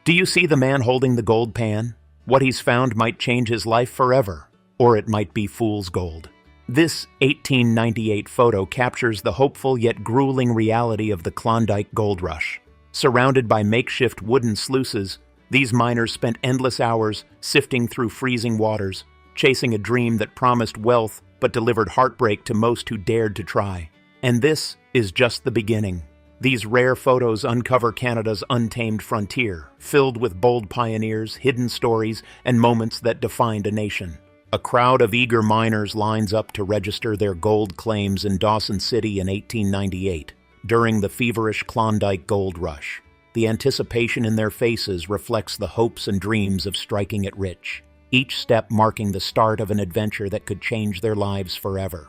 Do you see the man holding the gold pan? What he's found might change his life forever, or it might be fool's gold. This 1898 photo captures the hopeful yet grueling reality of the Klondike Gold Rush. Surrounded by makeshift wooden sluices, these miners spent endless hours sifting through freezing waters, chasing a dream that promised wealth but delivered heartbreak to most who dared to try. And this is just the beginning. These rare photos uncover Canada's untamed frontier, filled with bold pioneers, hidden stories, and moments that defined a nation. A crowd of eager miners lines up to register their gold claims in Dawson City in 1898, during the feverish Klondike Gold Rush. The anticipation in their faces reflects the hopes and dreams of striking it rich, each step marking the start of an adventure that could change their lives forever.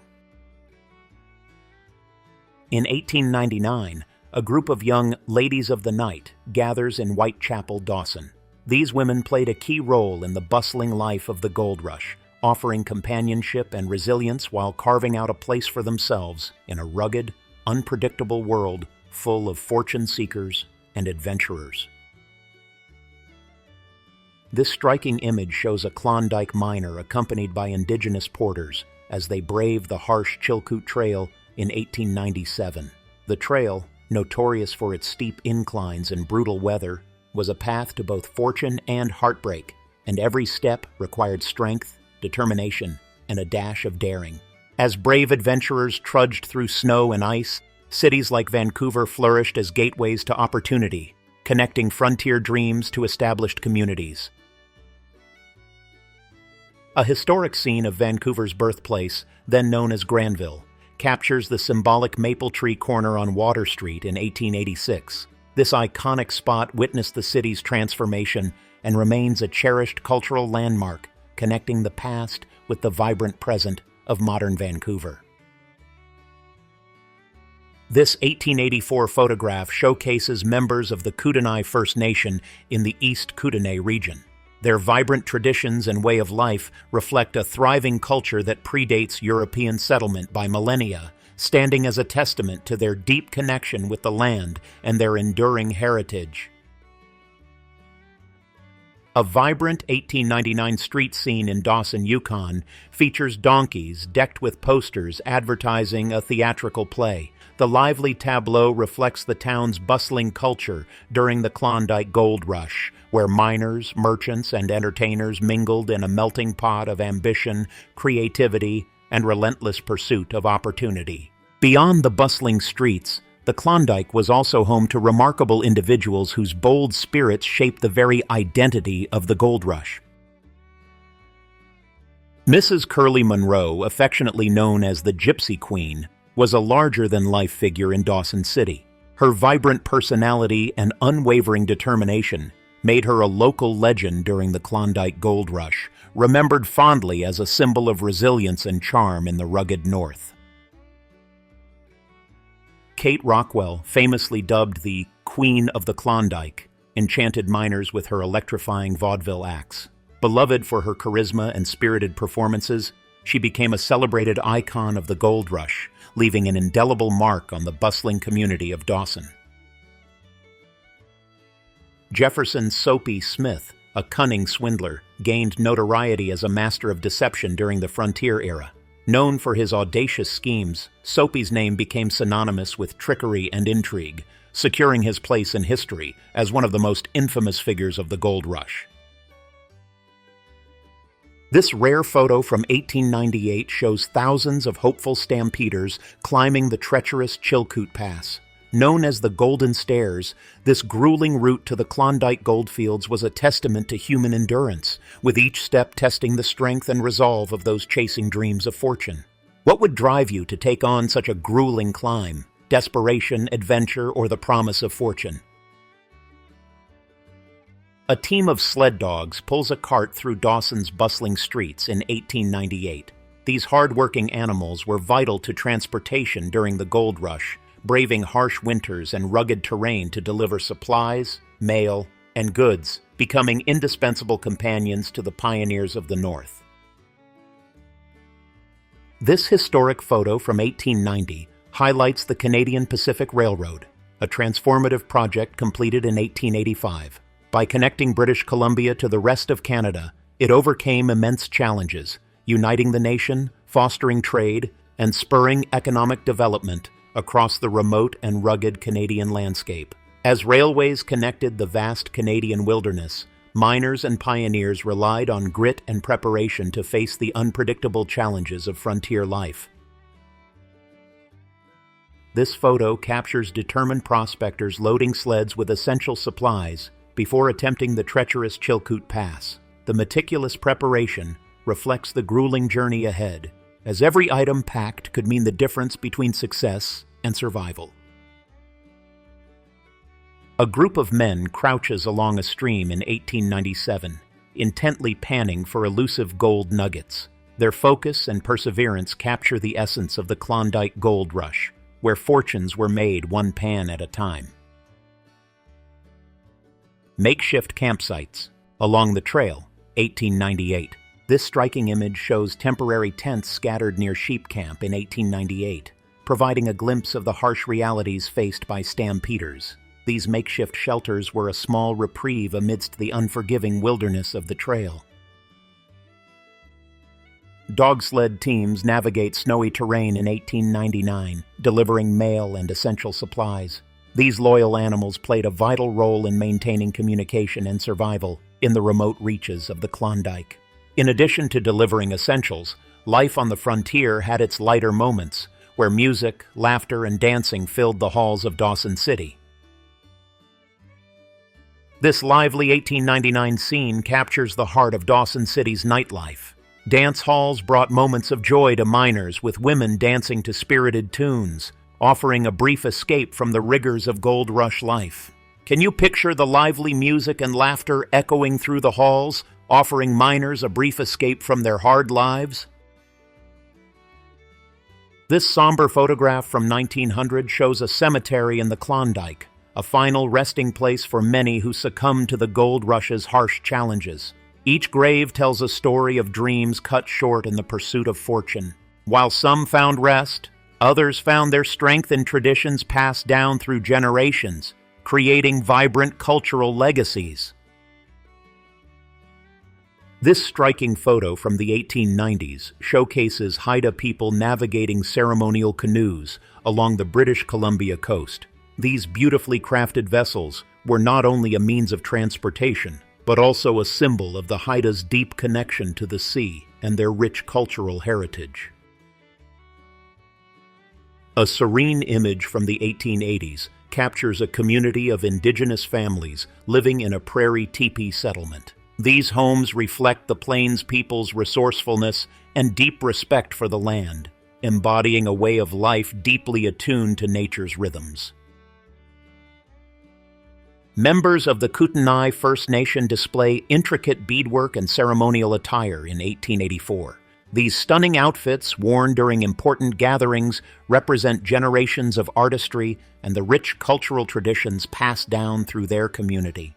In 1899, a group of young ladies of the night gathers in Whitechapel, Dawson. These women played a key role in the bustling life of the gold rush, offering companionship and resilience while carving out a place for themselves in a rugged, unpredictable world full of fortune seekers and adventurers. This striking image shows a Klondike miner accompanied by Indigenous porters as they brave the harsh Chilkoot Trail in 1897. The trail, notorious for its steep inclines and brutal weather, was a path to both fortune and heartbreak, and every step required strength, determination, and a dash of daring. As brave adventurers trudged through snow and ice, cities like Vancouver flourished as gateways to opportunity, connecting frontier dreams to established communities. A historic scene of Vancouver's birthplace, then known as Granville, captures the symbolic Maple Tree Corner on Water Street in 1886. This iconic spot witnessed the city's transformation and remains a cherished cultural landmark, connecting the past with the vibrant present of modern Vancouver. This 1884 photograph showcases members of the Kootenai First Nation in the East Kootenay region. Their vibrant traditions and way of life reflect a thriving culture that predates European settlement by millennia, standing as a testament to their deep connection with the land and their enduring heritage. A vibrant 1899 street scene in Dawson, Yukon, features donkeys decked with posters advertising a theatrical play. The lively tableau reflects the town's bustling culture during the Klondike Gold Rush, where miners, merchants, and entertainers mingled in a melting pot of ambition, creativity, and relentless pursuit of opportunity. Beyond the bustling streets, the Klondike was also home to remarkable individuals whose bold spirits shaped the very identity of the gold rush. Mrs. Curly Monroe, affectionately known as the Gypsy Queen, was a larger-than-life figure in Dawson City. Her vibrant personality and unwavering determination made her a local legend during the Klondike Gold Rush, remembered fondly as a symbol of resilience and charm in the rugged North. Kate Rockwell, famously dubbed the Queen of the Klondike, enchanted miners with her electrifying vaudeville acts. Beloved for her charisma and spirited performances, she became a celebrated icon of the gold rush, leaving an indelible mark on the bustling community of Dawson. Jefferson "Soapy" Smith, a cunning swindler, gained notoriety as a master of deception during the frontier era. Known for his audacious schemes, Soapy's name became synonymous with trickery and intrigue, securing his place in history as one of the most infamous figures of the gold rush. This rare photo from 1898 shows thousands of hopeful stampeders climbing the treacherous Chilkoot Pass. Known as the Golden Stairs, this grueling route to the Klondike goldfields was a testament to human endurance, with each step testing the strength and resolve of those chasing dreams of fortune. What would drive you to take on such a grueling climb? Desperation, adventure, or the promise of fortune? A team of sled dogs pulls a cart through Dawson's bustling streets in 1898. These hard-working animals were vital to transportation during the gold rush, braving harsh winters and rugged terrain to deliver supplies, mail, and goods, becoming indispensable companions to the pioneers of the North. This historic photo from 1890 highlights the Canadian Pacific Railroad, a transformative project completed in 1885. By connecting British Columbia to the rest of Canada, it overcame immense challenges, uniting the nation, fostering trade, and spurring economic development across the remote and rugged Canadian landscape. As railways connected the vast Canadian wilderness, miners and pioneers relied on grit and preparation to face the unpredictable challenges of frontier life. This photo captures determined prospectors loading sleds with essential supplies before attempting the treacherous Chilkoot Pass. The meticulous preparation reflects the grueling journey ahead, as every item packed could mean the difference between success and survival. A group of men crouches along a stream in 1897, intently panning for elusive gold nuggets. Their focus and perseverance capture the essence of the Klondike Gold Rush, where fortunes were made one pan at a time. Makeshift campsites along the trail, 1898. This striking image shows temporary tents scattered near Sheep Camp in 1898, providing a glimpse of the harsh realities faced by stampeders. These makeshift shelters were a small reprieve amidst the unforgiving wilderness of the trail. Dog sled teams navigate snowy terrain in 1899, delivering mail and essential supplies. These loyal animals played a vital role in maintaining communication and survival in the remote reaches of the Klondike. In addition to delivering essentials, life on the frontier had its lighter moments, where music, laughter, and dancing filled the halls of Dawson City. This lively 1899 scene captures the heart of Dawson City's nightlife. Dance halls brought moments of joy to miners, with women dancing to spirited tunes, offering a brief escape from the rigors of gold rush life. Can you picture the lively music and laughter echoing through the halls, offering miners a brief escape from their hard lives? This somber photograph from 1900 shows a cemetery in the Klondike, a final resting place for many who succumbed to the gold rush's harsh challenges. Each grave tells a story of dreams cut short in the pursuit of fortune. While some found rest, others found their strength in traditions passed down through generations, creating vibrant cultural legacies. This striking photo from the 1890s showcases Haida people navigating ceremonial canoes along the British Columbia coast. These beautifully crafted vessels were not only a means of transportation, but also a symbol of the Haida's deep connection to the sea and their rich cultural heritage. A serene image from the 1880s captures a community of Indigenous families living in a prairie teepee settlement. These homes reflect the Plains people's resourcefulness and deep respect for the land, embodying a way of life deeply attuned to nature's rhythms. Members of the Kootenai First Nation display intricate beadwork and ceremonial attire in 1884. These stunning outfits, worn during important gatherings, represent generations of artistry and the rich cultural traditions passed down through their community.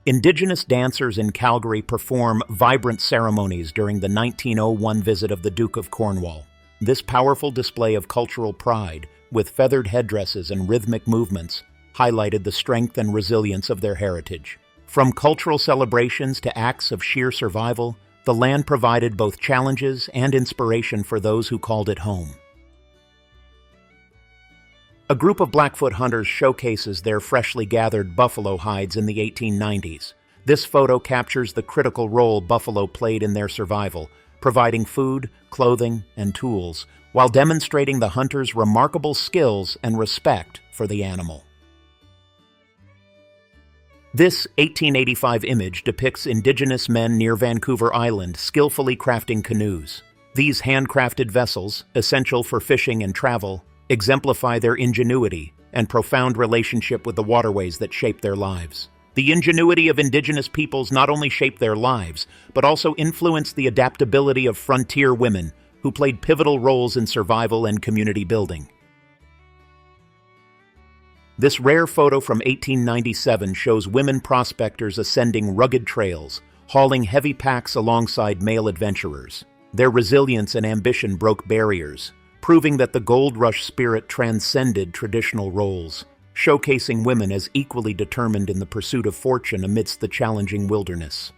Indigenous dancers in Calgary perform vibrant ceremonies during the 1901 visit of the Duke of Cornwall. This powerful display of cultural pride, with feathered headdresses and rhythmic movements, highlighted the strength and resilience of their heritage. From cultural celebrations to acts of sheer survival, the land provided both challenges and inspiration for those who called it home. A group of Blackfoot hunters showcases their freshly gathered buffalo hides in the 1890s. This photo captures the critical role buffalo played in their survival, providing food, clothing, and tools, while demonstrating the hunters' remarkable skills and respect for the animal. This 1885 image depicts Indigenous men near Vancouver Island skillfully crafting canoes. These handcrafted vessels, essential for fishing and travel, exemplify their ingenuity and profound relationship with the waterways that shape their lives. The ingenuity of Indigenous peoples not only shaped their lives, but also influenced the adaptability of frontier women who played pivotal roles in survival and community building. This rare photo from 1897 shows women prospectors ascending rugged trails, hauling heavy packs alongside male adventurers. Their resilience and ambition broke barriers, proving that the gold rush spirit transcended traditional roles. showcasing women as equally determined in the pursuit of fortune amidst the challenging wilderness.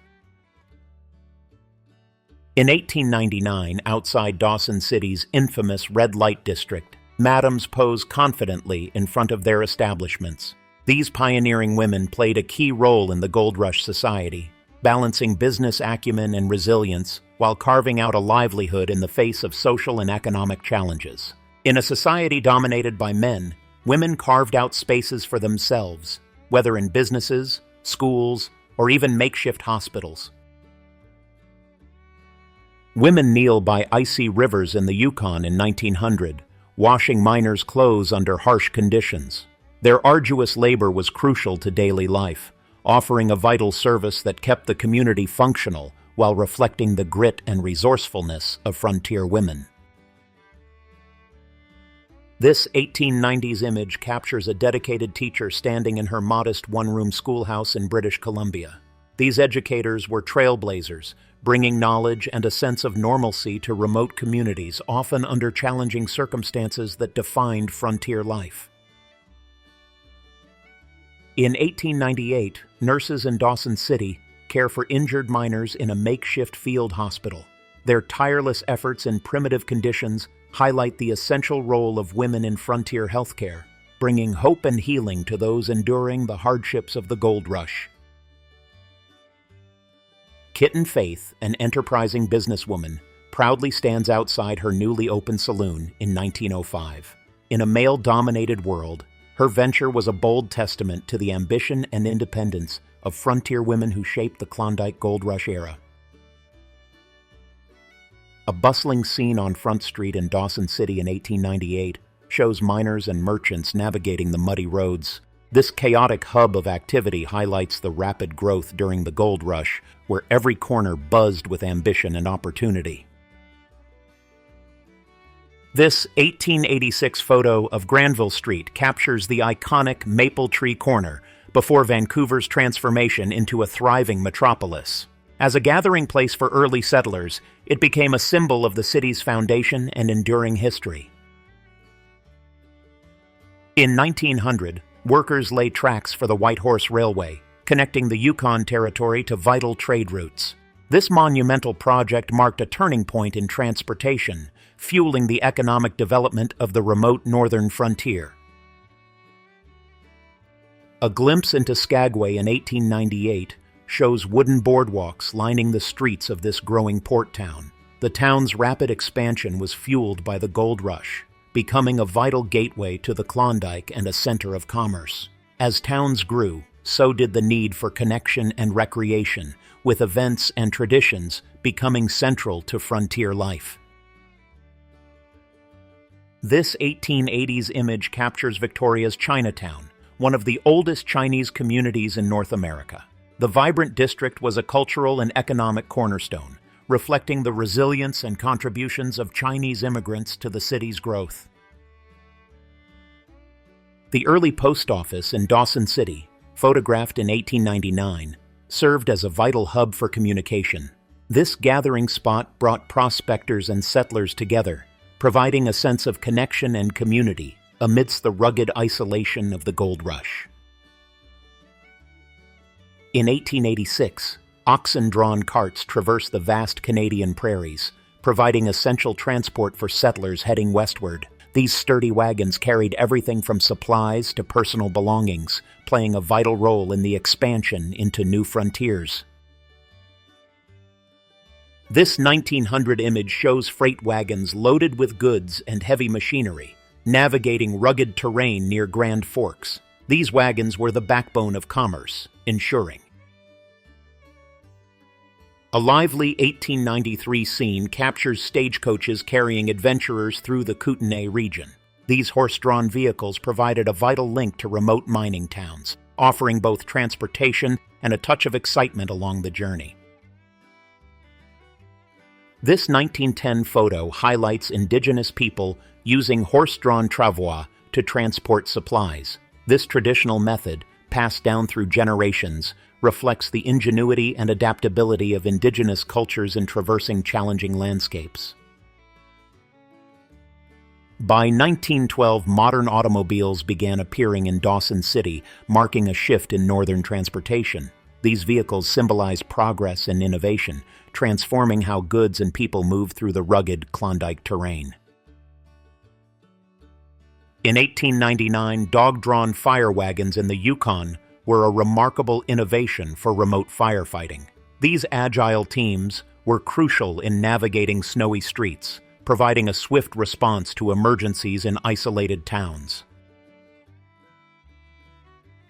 In 1899, outside Dawson City's infamous red light district, madams pose confidently in front of their establishments. These pioneering women played a key role in the Gold Rush society, balancing business acumen and resilience while carving out a livelihood in the face of social and economic challenges. In a society dominated by men, women carved out spaces for themselves, whether in businesses, schools, or even makeshift hospitals. Women kneel by icy rivers in the Yukon in 1900, washing miners' clothes under harsh conditions. Their arduous labor was crucial to daily life, offering a vital service that kept the community functional while reflecting the grit and resourcefulness of frontier women. This 1890s image captures a dedicated teacher standing in her modest one-room schoolhouse in British Columbia. These educators were trailblazers, bringing knowledge and a sense of normalcy to remote communities, often under challenging circumstances that defined frontier life. In 1898, nurses in Dawson City care for injured miners in a makeshift field hospital. Their tireless efforts in primitive conditions highlight the essential role of women in frontier healthcare, bringing hope and healing to those enduring the hardships of the gold rush. Kitten Faith, an enterprising businesswoman, proudly stands outside her newly opened saloon in 1905. In a male-dominated world, her venture was a bold testament to the ambition and independence of frontier women who shaped the Klondike Gold Rush era. A bustling scene on Front Street in Dawson City in 1898 shows miners and merchants navigating the muddy roads. This chaotic hub of activity highlights the rapid growth during the gold rush, where every corner buzzed with ambition and opportunity. This 1886 photo of Granville Street captures the iconic Maple Tree Corner before Vancouver's transformation into a thriving metropolis. As a gathering place for early settlers, it became a symbol of the city's foundation and enduring history. In 1900, workers laid tracks for the White Horse Railway, connecting the Yukon Territory to vital trade routes. This monumental project marked a turning point in transportation, fueling the economic development of the remote northern frontier. A glimpse into Skagway in 1898 shows wooden boardwalks lining the streets of this growing port town. The town's rapid expansion was fueled by the gold rush, becoming a vital gateway to the Klondike and a center of commerce. As towns grew, so did the need for connection and recreation, with events and traditions becoming central to frontier life. This 1880s image captures Victoria's Chinatown, one of the oldest Chinese communities in North America. The vibrant district was a cultural and economic cornerstone, reflecting the resilience and contributions of Chinese immigrants to the city's growth. The early post office in Dawson City, photographed in 1899, served as a vital hub for communication. This gathering spot brought prospectors and settlers together, providing a sense of connection and community amidst the rugged isolation of the gold rush. In 1886, oxen-drawn carts traversed the vast Canadian prairies, providing essential transport for settlers heading westward. These sturdy wagons carried everything from supplies to personal belongings, playing a vital role in the expansion into new frontiers. This 1900 image shows freight wagons loaded with goods and heavy machinery, navigating rugged terrain near Grand Forks. These wagons were the backbone of commerce, ensuring. A lively 1893 scene captures stagecoaches carrying adventurers through the Kootenay region. These horse-drawn vehicles provided a vital link to remote mining towns, offering both transportation and a touch of excitement along the journey. This 1910 photo highlights Indigenous people using horse-drawn travois to transport supplies. This traditional method, passed down through generations, reflects the ingenuity and adaptability of Indigenous cultures in traversing challenging landscapes. By 1912, modern automobiles began appearing in Dawson City, marking a shift in northern transportation. These vehicles symbolized progress and innovation, transforming how goods and people moved through the rugged Klondike terrain. In 1899, dog-drawn fire wagons in the Yukon were a remarkable innovation for remote firefighting. These agile teams were crucial in navigating snowy streets, providing a swift response to emergencies in isolated towns.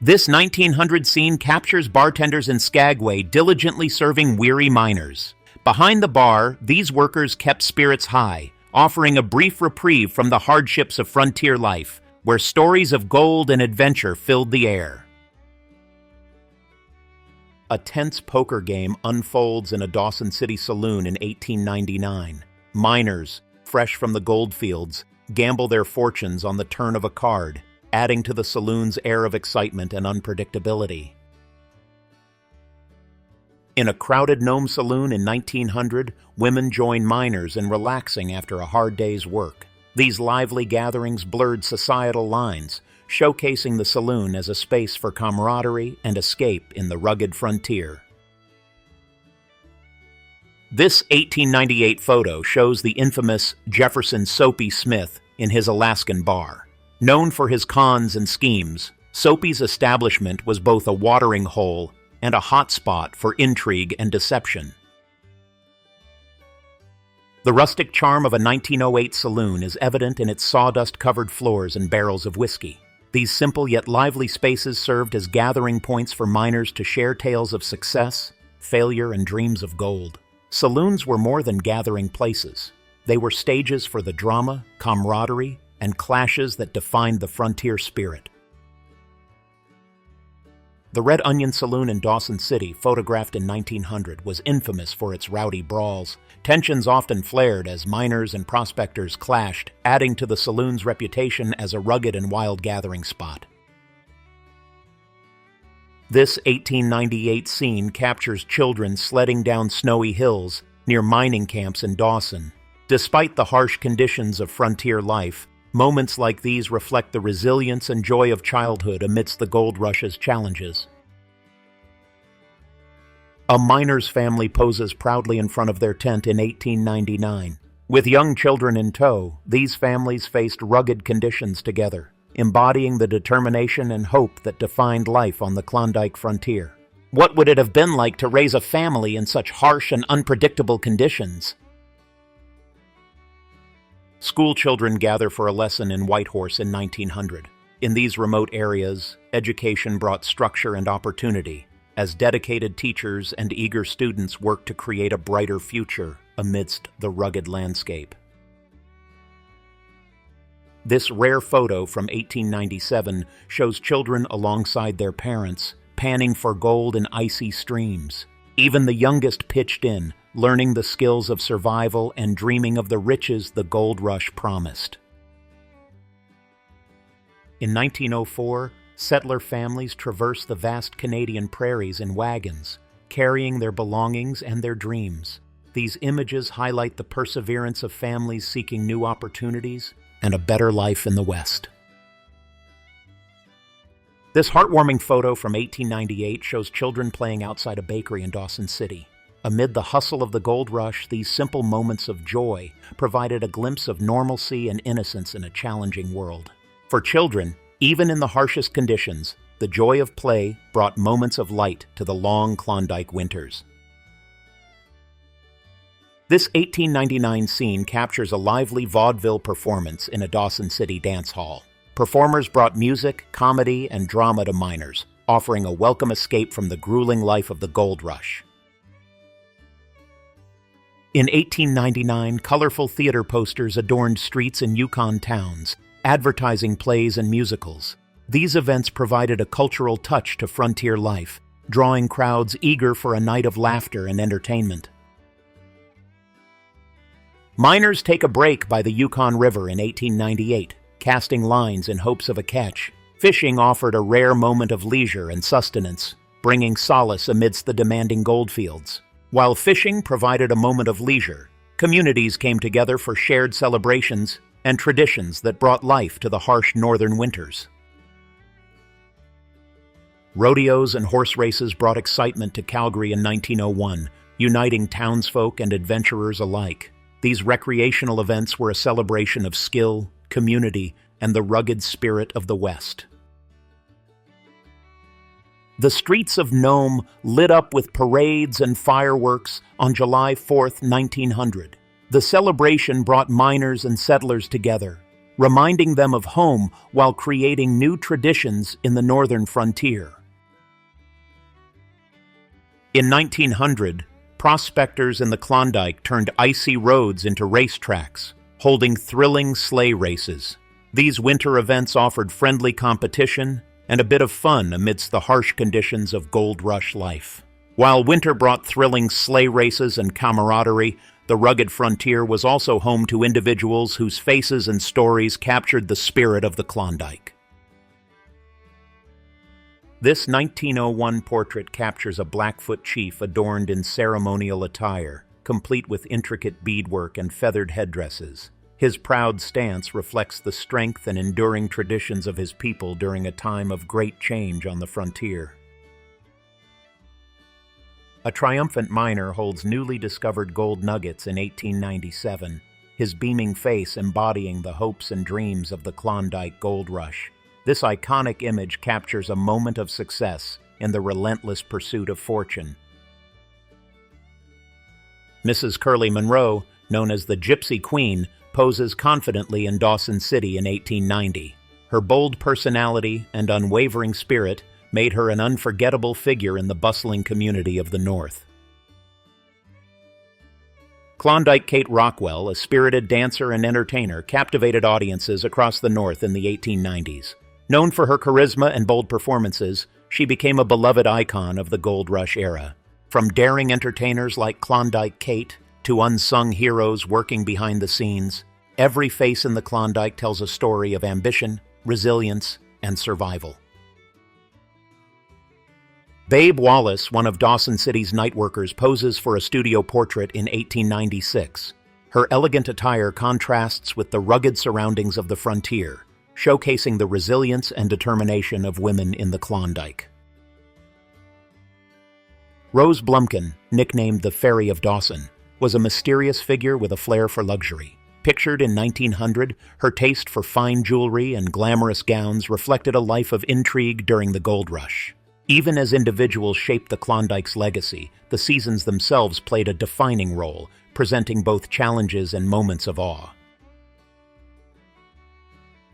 This 1900 scene captures bartenders in Skagway diligently serving weary miners. Behind the bar, these workers kept spirits high, offering a brief reprieve from the hardships of frontier life, where stories of gold and adventure filled the air. A tense poker game unfolds in a Dawson City saloon in 1899. Miners, fresh from the goldfields, gamble their fortunes on the turn of a card, adding to the saloon's air of excitement and unpredictability. In a crowded Nome saloon in 1900, women join miners in relaxing after a hard day's work. These lively gatherings blurred societal lines, showcasing the saloon as a space for camaraderie and escape in the rugged frontier. This 1898 photo shows the infamous Jefferson Soapy Smith in his Alaskan bar. Known for his cons and schemes, Soapy's establishment was both a watering hole and a hotspot for intrigue and deception. The rustic charm of a 1908 saloon is evident in its sawdust-covered floors and barrels of whiskey. These simple yet lively spaces served as gathering points for miners to share tales of success, failure, and dreams of gold. Saloons were more than gathering places. They were stages for the drama, camaraderie, and clashes that defined the frontier spirit. The Red Onion Saloon in Dawson City, photographed in 1900, was infamous for its rowdy brawls. Tensions often flared as miners and prospectors clashed, adding to the saloon's reputation as a rugged and wild gathering spot. This 1898 scene captures children sledding down snowy hills near mining camps in Dawson. Despite the harsh conditions of frontier life, moments like these reflect the resilience and joy of childhood amidst the gold rush's challenges. A miner's family poses proudly in front of their tent in 1899. With young children in tow, these families faced rugged conditions together, embodying the determination and hope that defined life on the Klondike frontier. What would it have been like to raise a family in such harsh and unpredictable conditions? School children gather for a lesson in Whitehorse in 1900. In these remote areas, education brought structure and opportunity, as dedicated teachers and eager students worked to create a brighter future amidst the rugged landscape. This rare photo from 1897 shows children alongside their parents, panning for gold in icy streams. Even the youngest pitched in, learning the skills of survival and dreaming of the riches the gold rush promised. In 1904, settler families traversed the vast Canadian prairies in wagons, carrying their belongings and their dreams. These images highlight the perseverance of families seeking new opportunities and a better life in the West. This heartwarming photo from 1898 shows children playing outside a bakery in Dawson City. Amid the hustle of the gold rush, these simple moments of joy provided a glimpse of normalcy and innocence in a challenging world. For children, even in the harshest conditions, the joy of play brought moments of light to the long Klondike winters. This 1899 scene captures a lively vaudeville performance in a Dawson City dance hall. Performers brought music, comedy, and drama to miners, offering a welcome escape from the grueling life of the gold rush. In 1899, colorful theater posters adorned streets in Yukon towns, advertising plays and musicals. These events provided a cultural touch to frontier life, drawing crowds eager for a night of laughter and entertainment. Miners take a break by the Yukon River in 1898, casting lines in hopes of a catch. Fishing offered a rare moment of leisure and sustenance, bringing solace amidst the demanding goldfields. While fishing provided a moment of leisure, communities came together for shared celebrations, and traditions that brought life to the harsh northern winters. Rodeos and horse races brought excitement to Calgary in 1901, uniting townsfolk and adventurers alike. These recreational events were a celebration of skill, community, and the rugged spirit of the West. The streets of Nome lit up with parades and fireworks on July 4, 1900. The celebration brought miners and settlers together, reminding them of home while creating new traditions in the northern frontier. In 1900, prospectors in the Klondike turned icy roads into racetracks, holding thrilling sleigh races. These winter events offered friendly competition and a bit of fun amidst the harsh conditions of Gold Rush life. While winter brought thrilling sleigh races and camaraderie, the rugged frontier was also home to individuals whose faces and stories captured the spirit of the Klondike. This 1901 portrait captures a Blackfoot chief adorned in ceremonial attire, complete with intricate beadwork and feathered headdresses. His proud stance reflects the strength and enduring traditions of his people during a time of great change on the frontier. A triumphant miner holds newly discovered gold nuggets in 1897, his beaming face embodying the hopes and dreams of the Klondike Gold Rush. This iconic image captures a moment of success in the relentless pursuit of fortune. Mrs. Curly Monroe, known as the Gypsy Queen, poses confidently in Dawson City in 1890. Her bold personality and unwavering spirit made her an unforgettable figure in the bustling community of the North. Klondike Kate Rockwell, a spirited dancer and entertainer, captivated audiences across the North in the 1890s. Known for her charisma and bold performances, she became a beloved icon of the Gold Rush era. From daring entertainers like Klondike Kate to unsung heroes working behind the scenes, every face in the Klondike tells a story of ambition, resilience, and survival. Babe Wallace, one of Dawson City's nightworkers, poses for a studio portrait in 1896. Her elegant attire contrasts with the rugged surroundings of the frontier, showcasing the resilience and determination of women in the Klondike. Rose Blumkin, nicknamed the Fairy of Dawson, was a mysterious figure with a flair for luxury. Pictured in 1900, her taste for fine jewelry and glamorous gowns reflected a life of intrigue during the Gold Rush. Even as individuals shaped the Klondike's legacy, the seasons themselves played a defining role, presenting both challenges and moments of awe.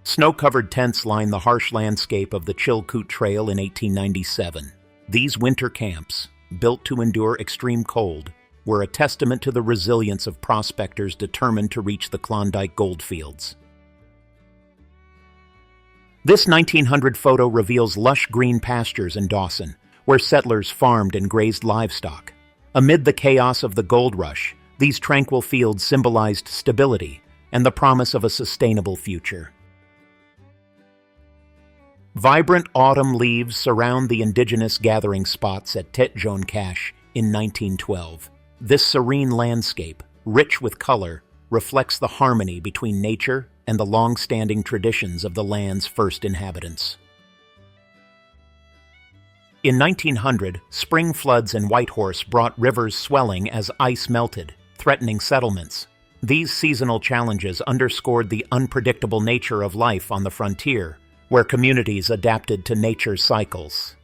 Snow-covered tents line the harsh landscape of the Chilkoot Trail in 1897. These winter camps, built to endure extreme cold, were a testament to the resilience of prospectors determined to reach the Klondike goldfields. This 1900 photo reveals lush green pastures in Dawson, where settlers farmed and grazed livestock. Amid the chaos of the Gold Rush, these tranquil fields symbolized stability and the promise of a sustainable future. Vibrant autumn leaves surround the Indigenous gathering spots at Tetjon Cache in 1912. This serene landscape, rich with color, reflects the harmony between nature and the long-standing traditions of the land's first inhabitants. In 1900, spring floods in Whitehorse brought rivers swelling as ice melted, threatening settlements. These seasonal challenges underscored the unpredictable nature of life on the frontier, where communities adapted to nature's cycles.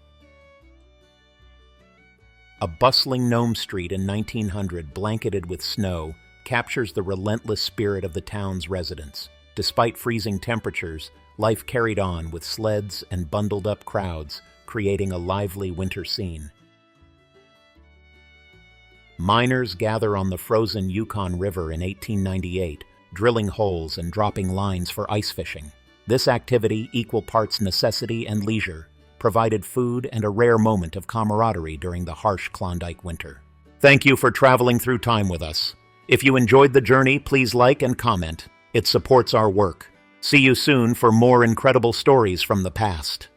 A bustling Nome Street in 1900, blanketed with snow, captures the relentless spirit of the town's residents. Despite freezing temperatures, life carried on with sleds and bundled-up crowds, creating a lively winter scene. Miners gather on the frozen Yukon River in 1898, drilling holes and dropping lines for ice fishing. This activity, equal parts necessity and leisure, provided food and a rare moment of camaraderie during the harsh Klondike winter. Thank you for traveling through time with us. If you enjoyed the journey, please like and comment. It supports our work. See you soon for more incredible stories from the past.